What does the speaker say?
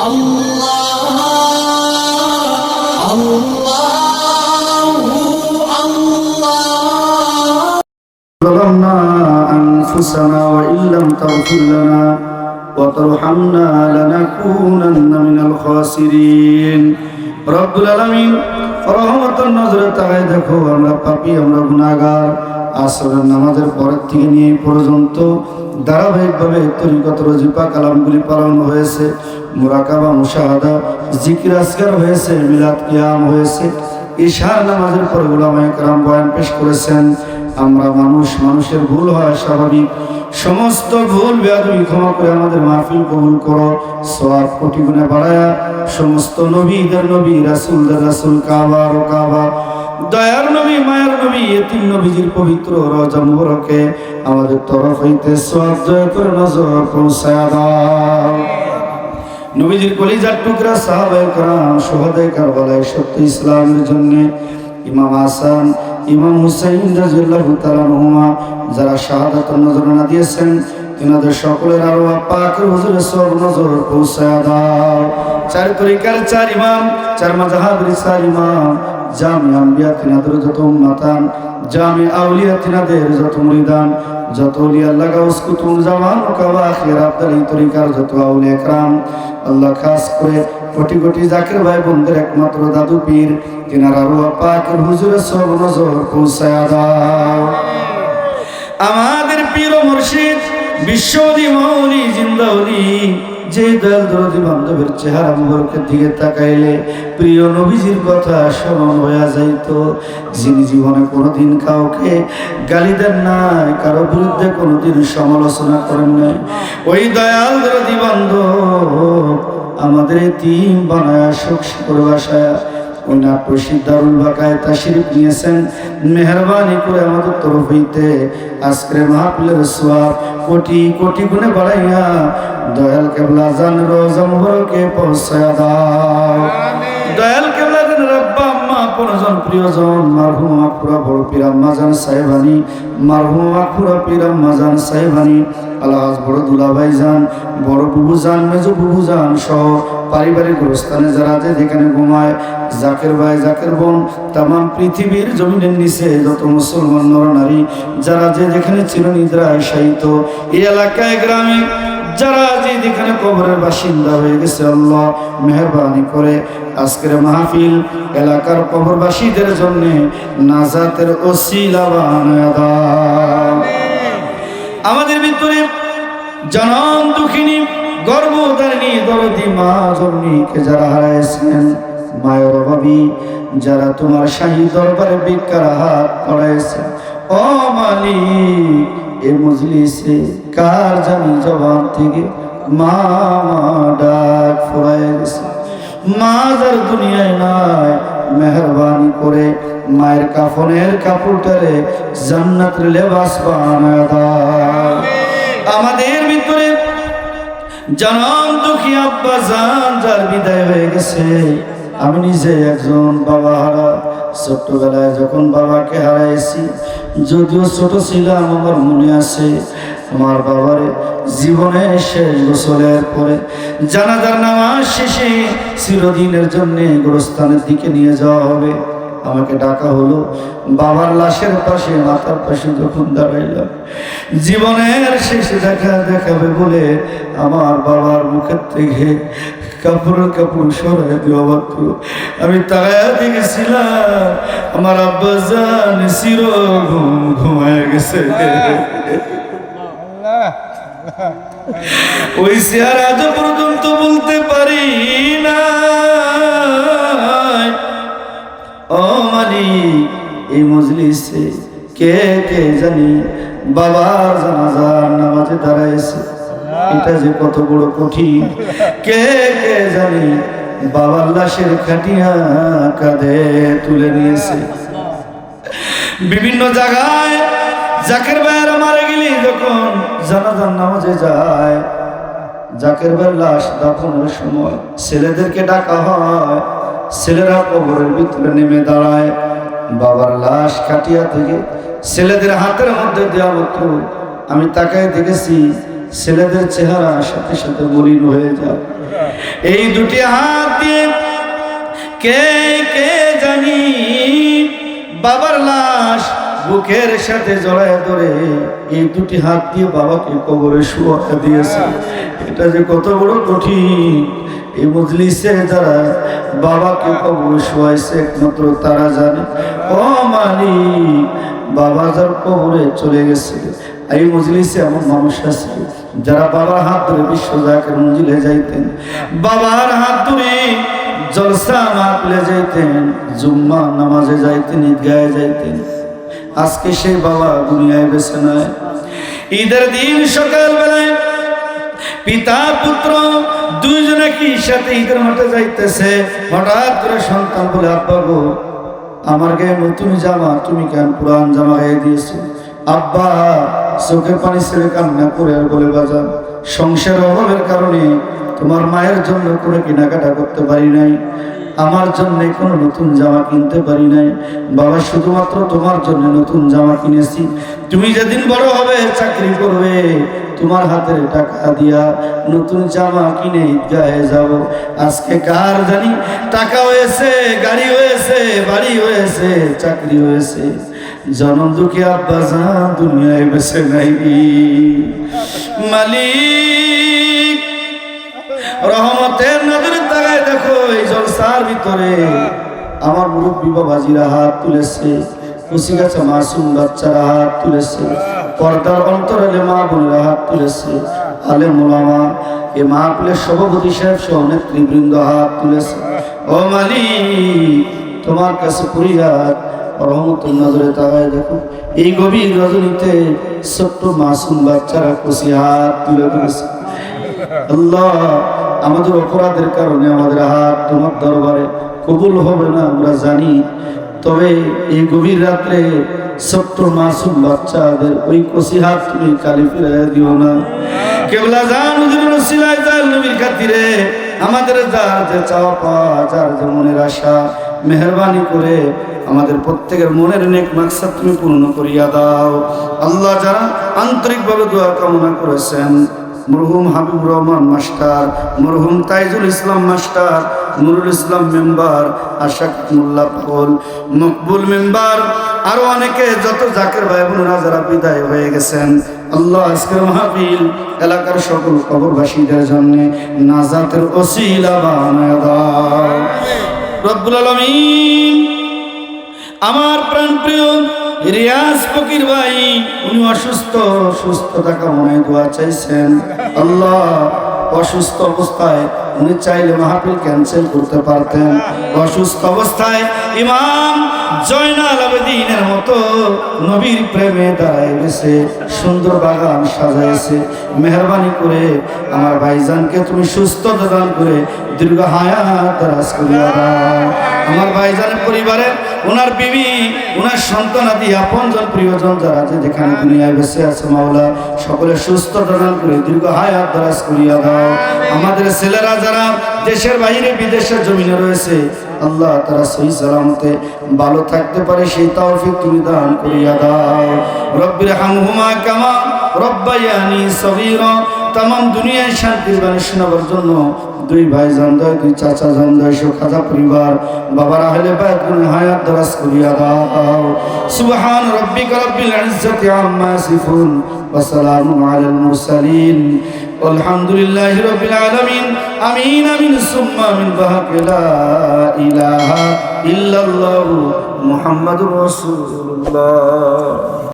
আল্লাহ ظلمنا أنفسنا وإن لم تغفر لنا وترحمنا لنكونن من الخاسرين رب العالمين রহমতের নজরে তাকায় দেখো আমরা পাপী, আমরা গুনাহগার। আসরের নামাজের পরের থেকে নিয়ে পর্যন্ত ধারাবাহিকভাবে তরিকত ওয়াজিফা কালামগুলি পালন হয়েছে, মুরাকাবা মুশাহাদা জিকির আজকার হয়েছে, মিলাদ কিয়াম হয়েছে, ইশার নামাজের পরে উলামায়ে কেরাম বয়ান পেশ করেছেন। আমরা মানুষের ভুল হয় স্বাভাবিক, সমস্ত ভুল বেয়াদবি ক্ষমা করে আমাদের মাহফিল কবুল করো, সওয়াব কোটি গুণে বাড়ায়া সমস্ত নবীদের নবী, রাসূলদের রাসূল, কাবার ও কাবা, দয়ার নবী, মায়ের নবী, এতিম নবীজির পবিত্র রওজা মুবারকে আমাদের তরফ হইতে সওয়াব দয়া করে নজর পৌঁছায়া দাও। নবীজির কলিজার টুকরা সাহাবায়ে কেরাম শুহাদায়ে কারবালায় সত্য ইসলামের জন্য, ইমাম হাসান, ইমাম হুসাইন রাদিয়াল্লাহু তাআলা আনহুমা যারা শাহাদাতের নজরানা দিয়েছেন, তিনাদের সকলের আরওয়াহ পাকের হুজুরে সওয়াব নজর পৌঁছায়া দাও। চার তরিকার চার ইমাম, চার মাযহাবের চার ইমাম, জামি আম্বিয়া তিনাদের যত উম্মাতান, জামি আউলিয়া তিনাদের যত মুরিদান, যত ওলিয়া আল্লাহ গাউস কুতুব জামান ও কাওয়াখির আব্দাল এই তরিকার যত আউলিয়া کرام, আল্লাহ খাস করে কোটি কোটি জাকির ভাই বোনদের একমাত্র দাদু পীর, তিনার আরওয়াহ পাকের হুজুরে সওয়াব নজর পৌঁছায়া দাও। আমাদের পীর ও মুর্শিদ বিশ্বদি মাওলি জিন্দাওলি, যে দয়াল দরদি বান্ধবের চেহারা মুবারকের দিকে তাকাইলে প্রিয় নবীজির কথা স্মরণ হয়ে যাইত, যিনি জীবনে কোনোদিন কাউকে গালি দেন নাই, কারো বিরুদ্ধে কোনোদিন সমালোচনা করেন নাই। ওই দয়াল দরদি বান্ধব আমাদের এতিম বানায়া সুখ করে বাসায়া ওই নাট্যশিব দারুল বাকায় তাশরিফ নিয়েছেন। মেহরবানি করে আমাদের তরফ হইতে আজকের মাহফিলের সওয়াব কোটি কোটি গুণে বাড়াইয়া দয়াল কেবলা জান রওজা মুবারকে পৌঁছায়া দাও। দয়াল কেবলা জান আব্বা আম্মা পরজন প্রিয়জন মারহুম আখুরা বড় পীর আম্মা জান সাহেবানি, মারহুম আখুরা পীর আম্মা জান সাহেবানি, আলহাজ বড় দুলাভাই জান, বড় বুবু জান, মেজো বুবু জান সহ পারিবারিক গোরস্থানে যারা যে যেখানে ঘুমায়, জাকের ভাই জাকের বোন, তাম পৃথিবীর জমিনের নিচে যত মুসলমান নরনারী যারা যে যেখানে চিরনিদ্রায় শায়িত, এই এলাকায় গ্রামে যারা যে যেখানে কবরের বাসিন্দা হয়ে গেছে, আল্লাহ মেহরবানি করে আজকের মাহফিল এলাকার কবরবাসীদের জন্য নাজাতের ওসিলা বানায়া দাও। আমাদের ভিতরে জনম দুঃখিনী গর্ভধারিণী দরদি মা জননীকে যারা হারাইছেন, মায়ের অভাবী যারা তোমার শাহী দরবারে ভিক্ষার হাত বাড়াইছেন, ও মালিক এ মজলিসে কার জানি জবান থেকে মা মা ডাক ফুরায় গেছে, মা যার দুনিয়ায় নাই, মেহরবানি করে মায়ের কাফনের কাপড়টারে জান্নাতের লেবাস বানায়া দাও। আমাদের ভিতরে জনম দুঃখী আব্বা জান যার বিদায় হয়ে গেছে, আমি নিজে একজন বাবা হারা, ছোট্টবেলায় যখন বাবাকে হারাইছি, যদিও ছোট ছিলাম আমার মনে আছে, আমার বাবারে জীবনের শেষ গোসলের পরে জানাজার নামাজ শেষে চিরদিনের জন্য গোরস্থানের দিকে নিয়ে যাওয়া হবে। আমাকে ডাকা হলো, বাবার লাশের পাশে মাথার পাশে যখন দাঁড়াইলাম, জীবনের শেষে দেখাবে বলে আমার বাবার মুখের থেকে কাপড় সরাই দেওয়া মাত্র আমি তাকায়া দেখেছিলাম আমার আব্বা জান চির ঘুমায় গেছে। ওই চেহারা আজ পর্যন্ত বলতে পারি না, ও মালিক এই মজলিসে কে কে জানি বাবার জানাজার নামাজে দাঁড়াইছে, এটা যে কত বড় কঠিন, কে কে জানি বাবার লাশের খাটিয়া কাঁধে তুলে নিয়েছে। বিভিন্ন জায়গায় জাকের ভাইয়েরা মারা গেলে যখন জানাজার নামাজে যায়, জাকের ভাইয়ের লাশ দাফনের সময় ছেলেদেরকে ডাকা হয়, ছেলেরা কবরের ভিতরে নেমে দাঁড়ায়, বাবার লাশ খাটিয়া থেকে ছেলেদের হাতের মধ্যে দেওয়া হতো। আমি তাকায় দেখেছি ছেলেদের চেহারা সাথে সাথে মলিন হয়ে যায়, এই দুটি হাত দিয়ে কে কে জানি বাবার লাশ বুকের সাথে জড়ায় ধরে এই দুটি হাত দিয়ে বাবাকে কবরে শুয়া দিয়েছে। এটা যে কত বড় কঠিন, এই মজলিসে যারা বাবাকে কবরে শুয়াইছে একমাত্র তারা জানে। ও মালিক, বাবা যার কবরে চলে গেছে, এই মজলিসে এমন মানুষ আছে যারা বাবার হাত ধরে বিশ্ব জাকের মঞ্জিলে যাইতেন, বাবার হাত ধরে জলসা মাহফিলে যাইতেন, জুম্মা নামাজে যাইতেন, ঈদগাহে যাইতেন। আজকে সেই বাবা দুনিয়ায় বেঁচে নাই। ঈদের দিন সকালবেলায় পিতা পুত্র দুইজনে কি সাথে ঈদের মাঠে যাইতেছে, হঠাৎ করে সন্তান বলে, আব্বা গো, আমার গায়ে নতুন জামা, তুমি কেন পুরান জামা গায়ে দিয়েছো? আব্বা চোখের পানি ছেড়ে কান্না করে আর বলে, বাজান, সংসারের অভাবের কারণে তোমার মায়ের জন্য কোনো কেনাকাটা করতে পারি নাই, আমার জন্য কোনো নতুন জামা কিনতে পারি নাই। বাবা, শুধুমাত্র তোমার জন্য নতুন জামা কিনেছি। তুমি যেদিন বড় হবে, চাকরি করবে, তোমার হাতের টাকা দিয়া নতুন জামা কিনে ঈদগাহে যাব। আজকে কার জানি টাকা হয়েছে, গাড়ি হয়েছে, বাড়ি হয়েছে, চাকরি হয়েছে, জনম দুঃখী আব্বা জান দুনিয়ায় বেঁচে নাই। মালিক রহমতের নজরে তাকায় দেখো, এই জলসার ভিতরে আমার মুরব্বী বাবাজিরা হাত তুলেছে, খুশি গেছে মাসুম বাচ্চারা হাত তুলেছে, পর্দার অন্তরালে মা বোনেরা হাত তুলেছে, আলেম ওলামা, এ মাহফিলের সভাপতি সাহেব সহ নেতৃবৃন্দ হাত তুলেছে। ও মালিক, তোমার কাছে ফরিয়াদ, রহমতের নজরে তাকায় দেখো, এই গভীর রজনীতে ছোট্ট মাসুম বাচ্চারা খুশি হাত তুলে ধরেছে। আল্লাহ, আমাদের অপরাধের কারণে আমাদের হাত তোমার দরবারে কবুল হবে না আমরা জানি, তবে এই গভীর রাত্রে ছোট্ট মাসুম বাচ্চাদের ওই কচি হাত তুমি কালি ফিরাইয়া দিও না। কেবলা জান হুজুরের ওসিলায় জাল নবীর খাতিরে আমাদের যার যে চাওয়া পাওয়া, যার যে মনের আশা, মেহেরবানি করে আমাদের প্রত্যেকের মনের নেক মাকসাদ তুমি পূর্ণ করিয়া দাও। আল্লাহ, যারা আন্তরিকভাবে দোয়া কামনা করেছেন, মরহুম হাবিবুর রহমান মাস্টার, মরহুম তাইজুল ইসলাম মাস্টার, নুরুল ইসলাম মেম্বার, আশাক মোল্লা পাগল, মকবুল মেম্বার, আরো অনেকে, যত জাকের ভাই বোনেরা যারা বিদায় হয়ে গেছেন, আল্লাহ আজকের মাহফিল এলাকার সকল কবরবাসীদের জন্য নাজাতের ওসিলা বানায় দাও রব্বুল আলামিন। আমার প্রাণপ্রিয় রিয়াজ ফকির ভাই, উনি অসুস্থ, সুস্থতা কামনায় দোয়া চাইছেন। আল্লাহ, অসুস্থ অবস্থায় উনি চাইলে মাহফিল ক্যান্সেল করতে পারতেন। অসুস্থ অবস্থায় ইমাম জয়নাল আবেদিনের মতো নবীর প্রেমে দাঁড়ায় গেছে, সুন্দর বাগান সাজাইছে। মেহরবানি করে আমার ভাইজানকে তুমি সুস্থতা দান করে দীর্ঘ হায়াত দারাজ করিয়া দাও। আমার ভাইজানের পরিবারে ওনার বিবি, ওনার সন্তানাদি, আপনজন, প্রিয়জন যারা যেখানে দুনিয়ায় বেঁচে আছে, মাওলা সকলে সুস্থতা দান করে দীর্ঘ হায়াত দারাজ করিয়া দাও। আমাদের ছেলেরা যারা দেশের বাইরে বিদেশের জমিনে রয়েছে, আল্লাহ তারা সহি সালামতে ভালো থাকতে পারে সেই তৌফিক তুমি দান করিয়া দাও। রব্বির হামহুমা কামা রব্বায়ানি সগীরা। তামাম দুনিয়ায় শান্তির বাণী শোনাবার জন্য দুই ভাই জানদায়, দুই চাচা জানদায়, খাজা পরিবার, বাবার আহলে বাইত হায়াত দারাজ করিয়া দাও। সুবহান রাব্বিকা রাব্বিল ইজ্জাতি আম্মা ইয়াসিফুন ওয়া সালামুন আলাল মুরসালিন আলহামদুলিল্লাহি রাব্বিল আলামিন। আমিন আমিন সুম্মা আমিন। বাহাক লা ইলাহা ইল্লাল্লাহু মুহাম্মাদুর রাসূলুল্লাহ।